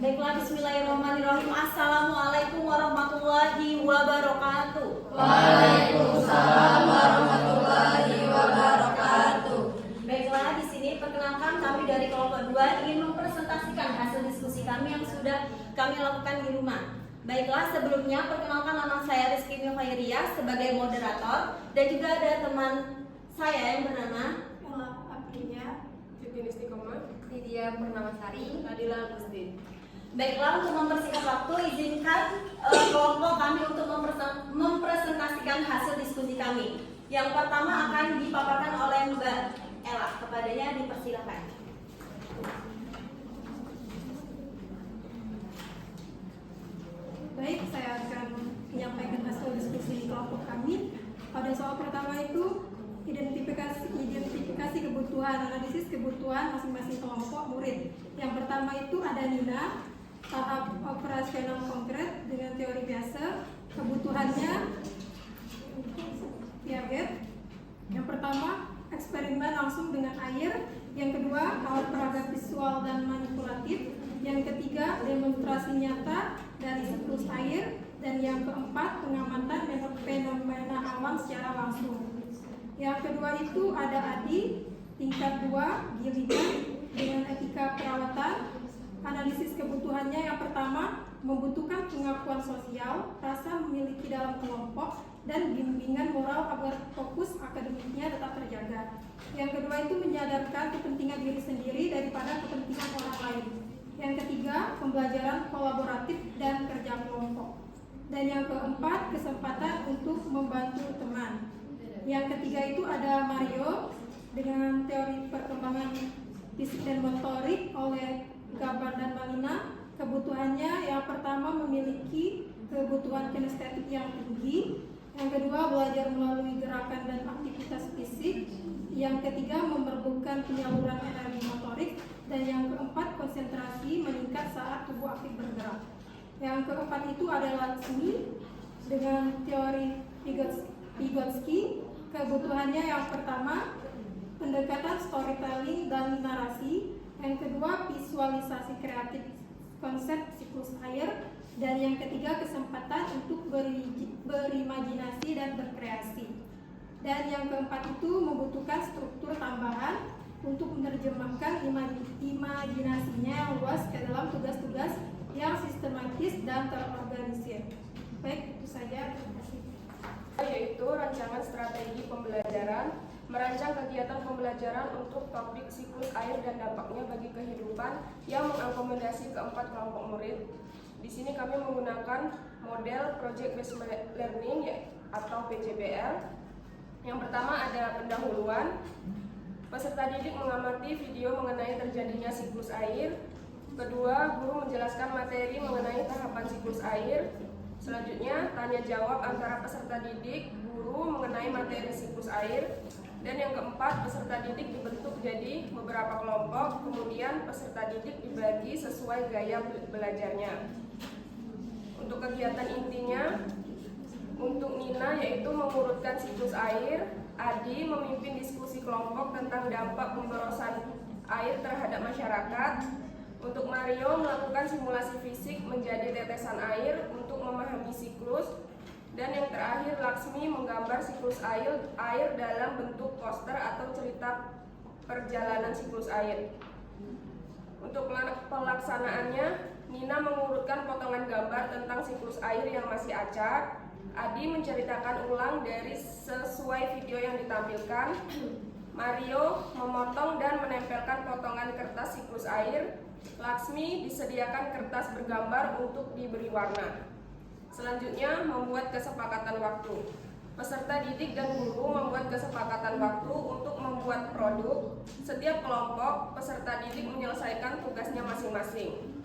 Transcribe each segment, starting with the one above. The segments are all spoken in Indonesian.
Baiklah, bismillahirrahmanirrahim. Assalamualaikum warahmatullahi wabarakatuh. Waalaikumsalam warahmatullahi wabarakatuh. Baiklah, di sini perkenalkan kami dari kelompok 2 ingin mempresentasikan hasil diskusi kami yang sudah kami lakukan di rumah. Baiklah, sebelumnya perkenalkan nama saya Rizky Milkhairiyah sebagai moderator dan juga ada teman saya yang bernama Aprilia, Fitin Istiqomah, Lydia Purnamasari, Nadila Agustin. Baiklah, untuk mempersingkat waktu, izinkan kelompok kami untuk mempresentasikan hasil diskusi kami. Yang pertama akan dipaparkan oleh Mbak Ella. Kepadanya dipersilakan. Baik, saya akan menyampaikan hasil diskusi kelompok kami. Pada soal pertama itu identifikasi kebutuhan, analisis kebutuhan masing-masing kelompok murid. Yang pertama itu ada Nina, tahap operasional konkret dengan teori biasa. Kebutuhannya Piaget. Yang pertama, eksperimen langsung dengan air. Yang kedua, alat peraga visual dan manipulatif. Yang ketiga, demonstrasi nyata dari siklus air. Dan yang keempat, pengamatan fenomena alam secara langsung. Yang kedua itu ada Adi, tingkat 2, Giliran dengan etika perawatan. Analisis kebutuhannya yang pertama, membutuhkan pengakuan sosial, rasa memiliki dalam kelompok, dan bimbingan moral agar fokus akademiknya tetap terjaga. Yang kedua itu menyadarkan kepentingan diri sendiri daripada kepentingan orang lain. Yang ketiga, pembelajaran kolaboratif dan kerja kelompok. Dan yang keempat, kesempatan untuk membantu teman. Yang ketiga itu ada Mario dengan teori perkembangan fisik dan motorik oleh Gabar dan Malina. Kebutuhannya yang pertama memiliki kebutuhan kinestetik yang tinggi. Yang kedua, belajar melalui gerakan dan aktivitas fisik. Yang ketiga, memerlukan penyaluran energi motorik. Dan yang keempat, konsentrasi meningkat saat tubuh aktif bergerak. Yang keempat itu adalah seni dengan teori Vygotsky. Kebutuhannya yang pertama, pendekatan storytelling dan narasi. Yang kedua, visualisasi kreatif konsep siklus air. Dan yang ketiga, kesempatan untuk berimajinasi dan berkreasi. Dan yang keempat itu membutuhkan struktur tambahan untuk menerjemahkan imajinasinya yang luas ke dalam tugas-tugas yang sistematis dan terorganisir. Baik, itu saja. Terima kasih. Yaitu rancangan strategi pembelajaran, merancang kegiatan pembelajaran untuk topik siklus air dan dampaknya bagi kehidupan yang mengakomodasi keempat kelompok murid. Di sini kami menggunakan model Project Based Learning atau PJBL. Yang pertama ada pendahuluan. Peserta didik mengamati video mengenai terjadinya siklus air. Kedua, guru menjelaskan materi mengenai tahapan siklus air. Selanjutnya, tanya jawab antara peserta didik, guru mengenai materi siklus air. Dan yang keempat, peserta didik dibentuk jadi beberapa kelompok, kemudian peserta didik dibagi sesuai gaya belajarnya. Untuk kegiatan intinya, untuk Nina yaitu mengurutkan siklus air, Adi memimpin diskusi kelompok tentang dampak pemborosan air terhadap masyarakat. Untuk Mario melakukan simulasi fisik menjadi tetesan air untuk memahami siklus. Dan yang terakhir, Laksmi menggambar siklus air dalam bentuk poster atau cerita perjalanan siklus air. Untuk pelaksanaannya, Nina mengurutkan potongan gambar tentang siklus air yang masih acak. Adi menceritakan ulang dari sesuai video yang ditampilkan. Mario memotong dan menempelkan potongan kertas siklus air. Laksmi disediakan kertas bergambar untuk diberi warna. Selanjutnya, membuat kesepakatan waktu. Peserta didik dan guru membuat kesepakatan waktu untuk membuat produk. Setiap kelompok peserta didik menyelesaikan tugasnya masing-masing.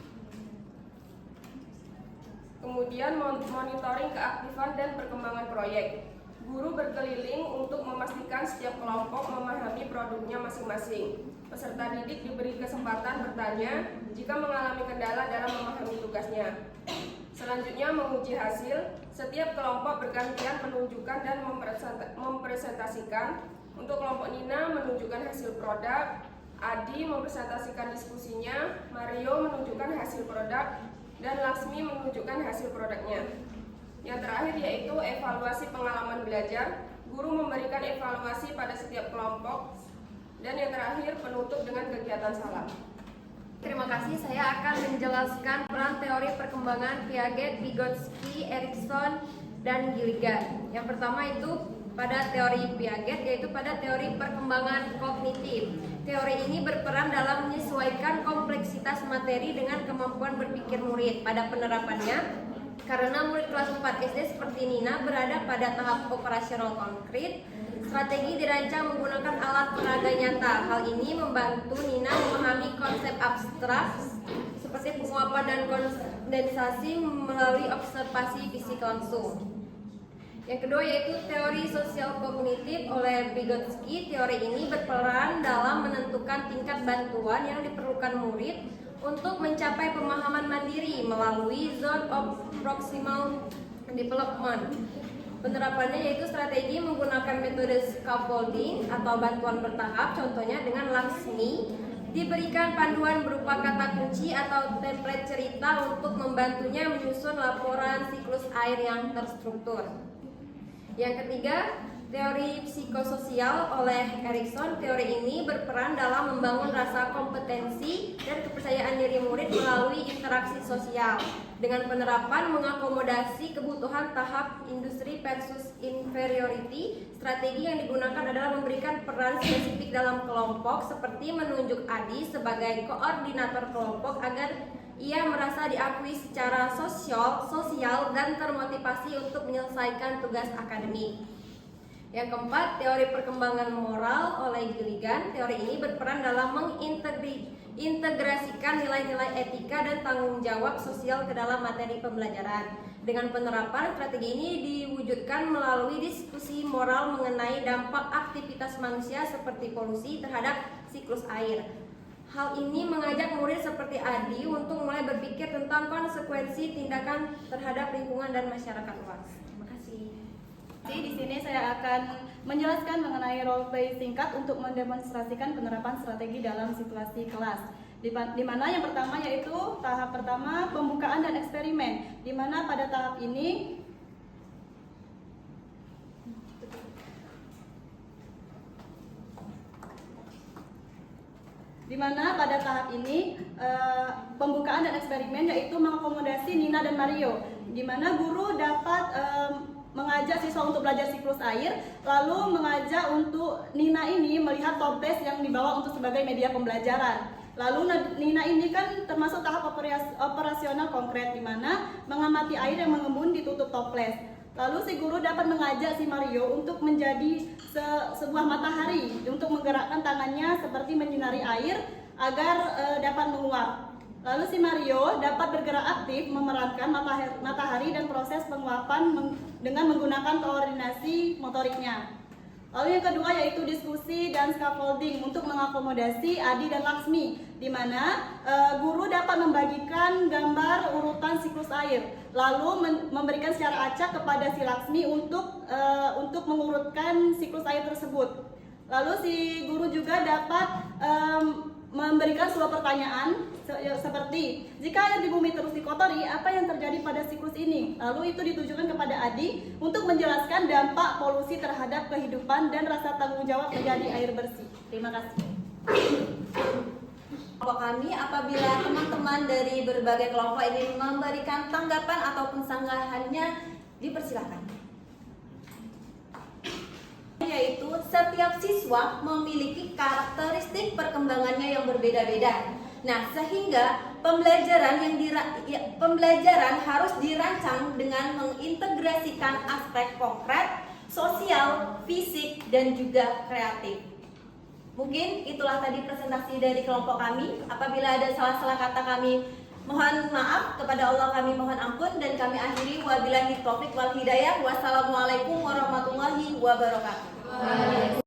Kemudian monitoring keaktifan dan perkembangan proyek. Guru berkeliling untuk memastikan setiap kelompok memahami produknya masing-masing. Peserta didik diberi kesempatan bertanya jika mengalami kendala dalam memahami tugasnya. Selanjutnya, menguji hasil. Setiap kelompok bergantian menunjukkan dan mempresentasikan. Untuk kelompok Nina menunjukkan hasil produk, Adi mempresentasikan diskusinya, Mario menunjukkan hasil produk, dan Laksmi menunjukkan hasil produknya. Yang terakhir yaitu evaluasi pengalaman belajar. Guru memberikan evaluasi pada setiap kelompok. Dan yang terakhir penutup dengan kegiatan salam. Terima kasih, saya akan menjelaskan peran teori perkembangan Piaget, Vygotsky, Erikson, dan Gilligan. Yang pertama itu pada teori Piaget, yaitu pada teori perkembangan kognitif. Teori ini berperan dalam menyesuaikan kompleksitas materi dengan kemampuan berpikir murid. Pada penerapannya, karena murid kelas 4 SD seperti Nina berada pada tahap operasional konkret, strategi dirancang menggunakan alat peraga nyata. Hal ini membantu Nina memahami konsep abstrak seperti penguapan dan kondensasi melalui observasi fisik langsung. Yang kedua yaitu teori sosial kognitif oleh Vygotsky. Teori ini berperan dalam menentukan tingkat bantuan yang diperlukan murid untuk mencapai pemahaman mandiri melalui zone of proximal development. Penerapannya yaitu strategi menggunakan metode scaffolding atau bantuan bertahap, contohnya dengan Laksmi diberikan panduan berupa kata kunci atau template cerita untuk membantunya menyusun laporan siklus air yang terstruktur. Yang ketiga, teori psikososial oleh Erikson. Teori ini berperan dalam membangun rasa kompetensi dan kepercayaan diri murid melalui interaksi sosial. Dengan penerapan mengakomodasi kebutuhan tahap industri versus inferiority, strategi yang digunakan adalah memberikan peran spesifik dalam kelompok seperti menunjuk Adi sebagai koordinator kelompok agar ia merasa diakui secara sosial dan termotivasi untuk menyelesaikan tugas akademik. Yang keempat, teori perkembangan moral oleh Gilligan. Teori ini berperan dalam mengintegrasikan nilai-nilai etika dan tanggung jawab sosial ke dalam materi pembelajaran. Dengan penerapan, strategi ini diwujudkan melalui diskusi moral mengenai dampak aktivitas manusia seperti polusi terhadap siklus air. Hal ini mengajak murid seperti Adi untuk mulai berpikir tentang konsekuensi tindakan terhadap lingkungan dan masyarakat luas. Terima kasih. Di sini saya akan menjelaskan mengenai role play singkat untuk mendemonstrasikan penerapan strategi dalam situasi kelas. Di mana yang pertama yaitu tahap pertama pembukaan dan eksperimen. Di mana pada tahap ini pembukaan dan eksperimen yaitu mengakomodasi Nina dan Mario, di mana guru dapat mengajak siswa untuk belajar siklus air, lalu mengajak untuk Nina ini melihat toples yang dibawa untuk sebagai media pembelajaran. Lalu Nina ini kan termasuk tahap operasional konkret, di mana mengamati air yang mengembun ditutup toples. Lalu si guru dapat mengajak si Mario untuk menjadi sebuah matahari, untuk menggerakkan tangannya seperti menyinari air agar dapat menguap. Lalu si Mario dapat bergerak aktif memerankan matahari dan proses penguapan dengan menggunakan koordinasi motoriknya. Lalu yang kedua yaitu diskusi dan scaffolding untuk mengakomodasi Adi dan Laksmi, di mana guru dapat membagikan gambar urutan siklus air, lalu memberikan secara acak kepada si Laksmi untuk mengurutkan siklus air tersebut. Lalu si guru juga dapat memberikan sebuah pertanyaan seperti, jika air di bumi terus dikotori, apa yang terjadi pada siklus ini? Lalu itu ditujukan kepada Adi untuk menjelaskan dampak polusi terhadap kehidupan dan rasa tanggung jawab menjadi air bersih. Terima kasih. Kelompok kami, apabila teman-teman dari berbagai kelompok ini memberikan tanggapan ataupun sanggahannya, dipersilakan. Yaitu setiap siswa memiliki karakteristik perkembangannya yang berbeda-beda. Nah, sehingga pembelajaran harus dirancang dengan mengintegrasikan aspek konkret, sosial, fisik, dan juga kreatif. Mungkin itulah tadi presentasi dari kelompok kami. Apabila ada salah-salah kata kami, mohon maaf, kepada Allah kami mohon ampun, dan kami akhiri wabillahi taufiq wal hidayah. Wassalamualaikum warahmatullahi wabarakatuh.